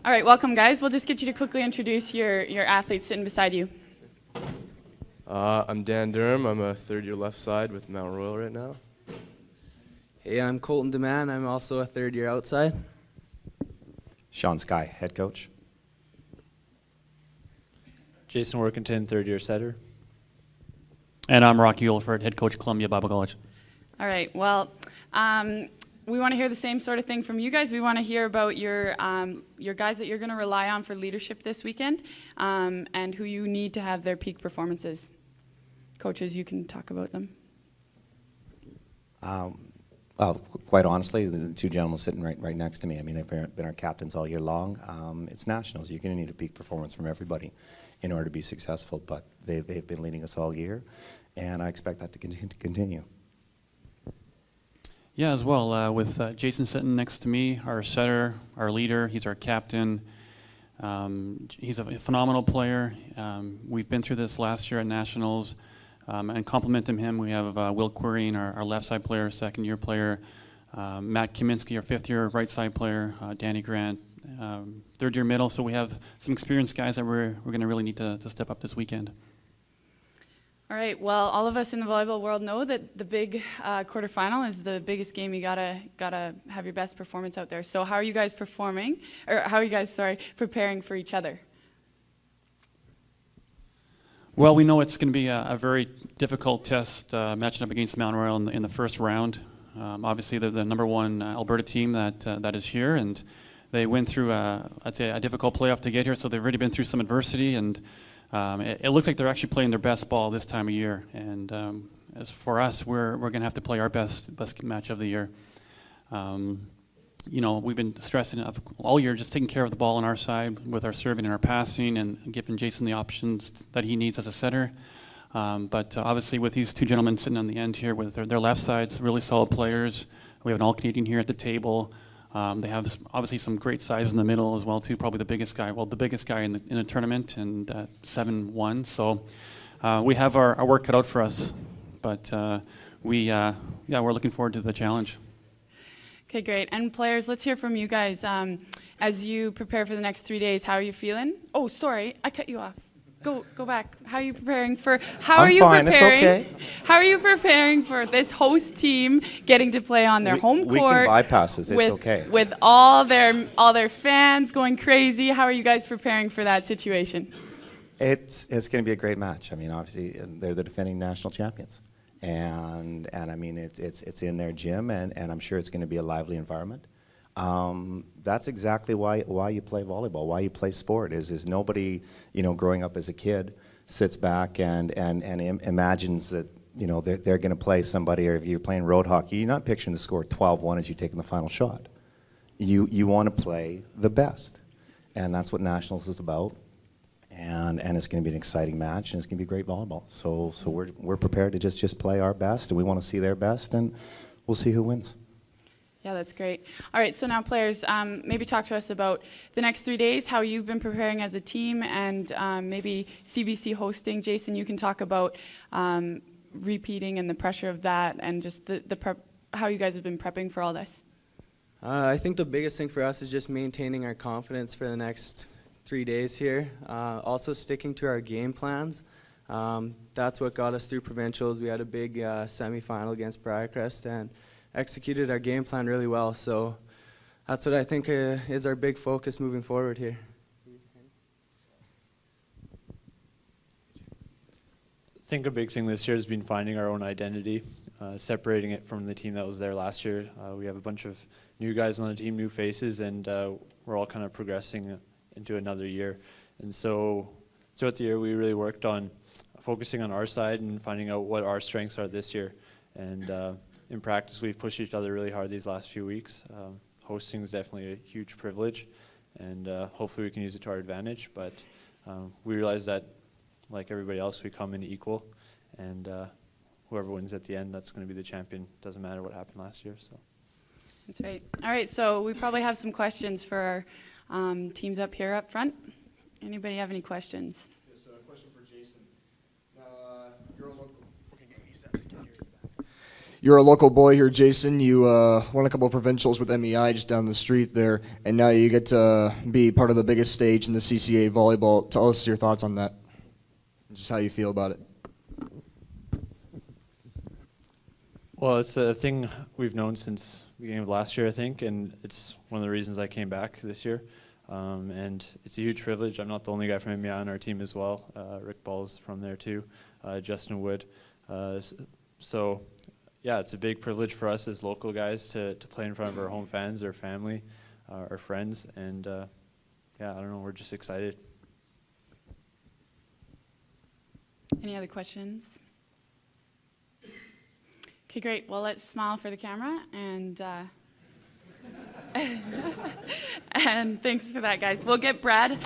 All right, welcome, guys. We'll just get you to quickly introduce your athletes sitting beside you. I'm Dan Durham. I'm a third-year left side with Mount Royal right now. Hey, I'm Colton DeMann. I'm also a third-year outside. Sean Skye, head coach. Jason Workington, third-year setter. And I'm Rocky Olford, head coach, Columbia Bible College. All right, well, we want to hear the same sort of thing from you guys. We want to hear about your guys that you're going to rely on for leadership this weekend, and who you need to have their peak performances. Coaches, you can talk about them. Well, quite honestly, the two gentlemen sitting right next to me, I mean, they've been our captains all year long. It's nationals. You're going to need a peak performance from everybody in order to be successful, but they've been leading us all year, and I expect that to continue. Yeah, as well, with Jason sitting next to me, our setter, our leader, he's our captain. He's a phenomenal player. We've been through this last year at Nationals, and complimenting him, we have Will Quirine, our left side player, second-year player, Matt Kaminsky, our fifth-year right side player, Danny Grant, third-year middle. So we have some experienced guys that we're going to really need to step up this weekend. All right, well, all of us in the volleyball world know that the big quarterfinal is the biggest game. You gotta have your best performance out there. So how are you guys performing, or how are you guys, preparing for each other? Well, we know it's going to be a very difficult test matching up against Mount Royal in the first round. Obviously, they're the #1 Alberta team that is here, and they went through, I'd say, a difficult playoff to get here, so they've already been through some adversity, and it looks like they're actually playing their best ball this time of year. And as for us, we're going to have to play our best match of the year. You know, we've been stressing all year just taking care of the ball on our side with our serving and our passing and giving Jason the options that he needs as a setter. But obviously with these two gentlemen sitting on the end here with their left sides, really solid players. We have an all-Canadian here at the table. They have obviously some great size in the middle as well too, probably the biggest guy in the tournament, and 7-1. So we have our work cut out for us. But we're looking forward to the challenge. Okay, great. And players, let's hear from you guys. As you prepare for the next 3 days, how are you feeling? Oh, sorry, I cut you off. Go back. How are you preparing for? I'm fine. It's okay. How are you preparing for this host team getting to play on their home court? We can bypass this. It's okay. With all their fans going crazy. How are you guys preparing for that situation? It's going to be a great match. I mean, obviously they're the defending national champions, and I mean it's in their gym, and I'm sure it's going to be a lively environment. That's exactly why you play volleyball, why you play sport, is nobody, growing up as a kid sits back and imagines that, they're going to play somebody, or if you're playing road hockey, you're not picturing the score 12-1 as you're taking the final shot. You want to play the best, and that's what Nationals is about, and it's going to be an exciting match, and it's going to be great volleyball. So we're prepared to just play our best, and we want to see their best, and we'll see who wins. Yeah, that's great. All right, so now players, maybe talk to us about the next 3 days, how you've been preparing as a team, and maybe CBC hosting. Jason, you can talk about repeating and the pressure of that, and just the prep, how you guys have been prepping for all this. I think the biggest thing for us is just maintaining our confidence for the next 3 days here. Also sticking to our game plans. That's what got us through provincials. We had a big semifinal against Briarcrest and executed our game plan really well, so that's what I think is our big focus moving forward here. I think a big thing this year has been finding our own identity, separating it from the team that was there last year. We have a bunch of new guys on the team, new faces, and we're all kind of progressing into another year. And so throughout the year we really worked on focusing on our side and finding out what our strengths are this year. And in practice, we've pushed each other really hard these last few weeks. Hosting is definitely a huge privilege, and hopefully we can use it to our advantage. But we realize that, like everybody else, we come in equal, and whoever wins at the end, that's going to be the champion. Doesn't matter what happened last year. So that's right. All right, so we probably have some questions for our teams up here up front. Anybody have any questions? Yes, a you're a local boy here, Jason. You won a couple of provincials with MEI just down the street there, and now you get to be part of the biggest stage in the CCA volleyball. Tell us your thoughts on that, just how you feel about it. Well, it's a thing we've known since the beginning of last year, I think, and it's one of the reasons I came back this year. And it's a huge privilege. I'm not the only guy from MEI on our team as well. Rick Ball's from there too, Justin Wood. So, yeah, it's a big privilege for us as local guys to play in front of our home fans, our family, our friends, and yeah, I don't know, we're just excited. Any other questions? Okay, great. Well, let's smile for the camera, and and thanks for that, guys. We'll get Brad